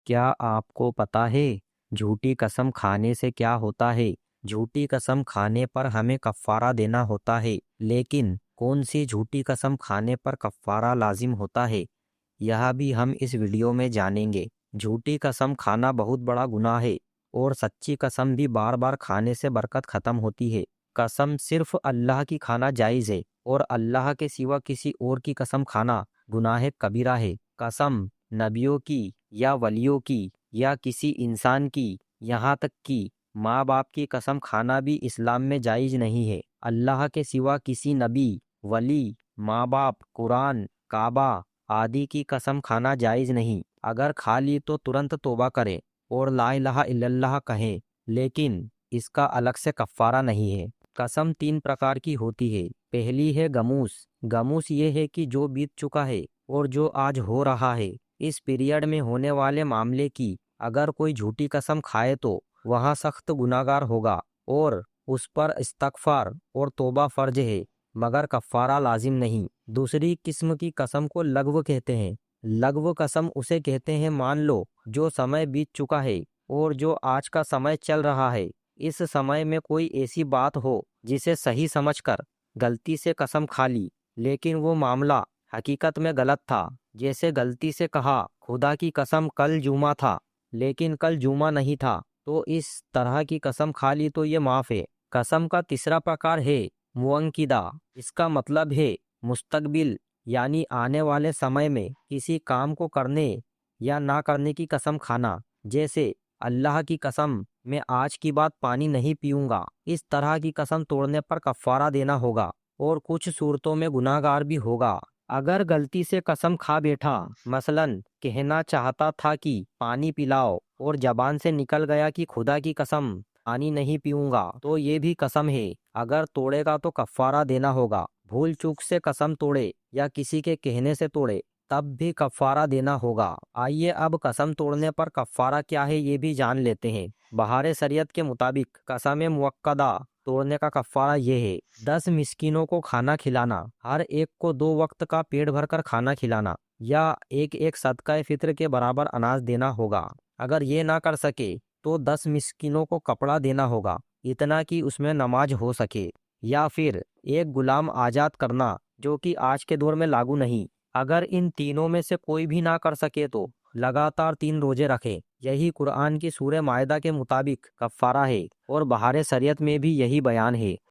کیا آپ کو پتہ ہے جھوٹی قسم کھانے سے کیا ہوتا ہے؟ جھوٹی قسم کھانے پر ہمیں کفارہ دینا ہوتا ہے، لیکن کون سی جھوٹی قسم کھانے پر کفارہ لازم ہوتا ہے، یہ بھی ہم اس ویڈیو میں جانیں گے۔ جھوٹی قسم کھانا بہت بڑا گناہ ہے اور سچی قسم بھی بار بار کھانے سے برکت ختم ہوتی ہے۔ قسم صرف اللہ کی کھانا جائز ہے اور اللہ کے سوا کسی اور کی قسم کھانا گناہ کبیرہ ہے۔ قسم نبیوں کی یا ولیوں کی یا کسی انسان کی، یہاں تک کہ ماں باپ کی قسم کھانا بھی اسلام میں جائز نہیں ہے۔ اللہ کے سوا کسی نبی، ولی، ماں باپ، قرآن، کعبہ آدی کی قسم کھانا جائز نہیں۔ اگر کھا لی تو ترنت توبہ کرے اور لا الہ الا اللہ کہیں، لیکن اس کا الگ سے کفارہ نہیں ہے۔ قسم تین پرکار کی ہوتی ہے۔ پہلی ہے گموس۔ گموس یہ ہے کہ جو بیت چکا ہے اور جو آج ہو رہا ہے، اس پیریڈ میں ہونے والے معاملے کی اگر کوئی جھوٹی قسم کھائے تو وہاں سخت گناہگار ہوگا اور اس پر استغفار اور توبہ فرض ہے، مگر کفارہ لازم نہیں۔ دوسری قسم کی قسم کو لغو کہتے ہیں۔ لغو قسم اسے کہتے ہیں، مان لو جو سمے بیت چکا ہے اور جو آج کا سمے چل رہا ہے، اس سمے میں کوئی ایسی بات ہو جسے صحیح سمجھ کر غلطی سے قسم کھا لی، لیکن وہ معاملہ حقیقت میں غلط تھا۔ جیسے غلطی سے کہا خدا کی قسم کل جمعہ تھا، لیکن کل جمعہ نہیں تھا، تو اس طرح کی قسم کھا لی تو یہ معاف ہے۔ قسم کا تیسرا پرکار ہے موانقدہ۔ اس کا مطلب ہے مستقبل یعنی آنے والے سمے میں کسی کام کو کرنے یا نہ کرنے کی قسم کھانا، جیسے اللہ کی قسم میں آج کی بات پانی نہیں پیوں گا۔ اس طرح کی قسم توڑنے پر کفارہ دینا ہوگا اور کچھ صورتوں میں گناہگار بھی ہوگا۔ اگر غلطی سے قسم کھا بیٹھا، مثلاً کہنا چاہتا تھا کہ پانی پلاؤ اور زبان سے نکل گیا کہ خدا کی قسم پانی نہیں پیوں گا، تو یہ بھی قسم ہے۔ اگر توڑے گا تو کفارہ دینا ہوگا۔ بھول چوک سے قسم توڑے یا کسی کے کہنے سے توڑے تب بھی کفارہ دینا ہوگا۔ آئیے اب قسم توڑنے پر کفارہ کیا ہے یہ بھی جان لیتے ہیں۔ بہار شریعت کے مطابق قسم موقدہ توڑنے کا کفارہ یہ ہے: 10 مسکینوں کو کھانا کھلانا، ہر ایک کو 2 وقت کا پیٹ بھر کر کھانا کھلانا، یا ایک صدقہ فطر کے برابر اناج دینا ہوگا۔ اگر یہ نہ کر سکے تو 10 مسکینوں کو کپڑا دینا ہوگا، اتنا کہ اس میں نماز ہو سکے، یا پھر ایک غلام آزاد کرنا، جو کہ آج کے دور میں لاگو نہیں۔ اگر ان تینوں میں سے کوئی بھی نہ کر سکے تو لگاتار 3 روزے رکھے۔ یہی قرآن کی سورہ مائدہ کے مطابق کفارہ ہے اور بہار شریعت میں بھی یہی بیان ہے۔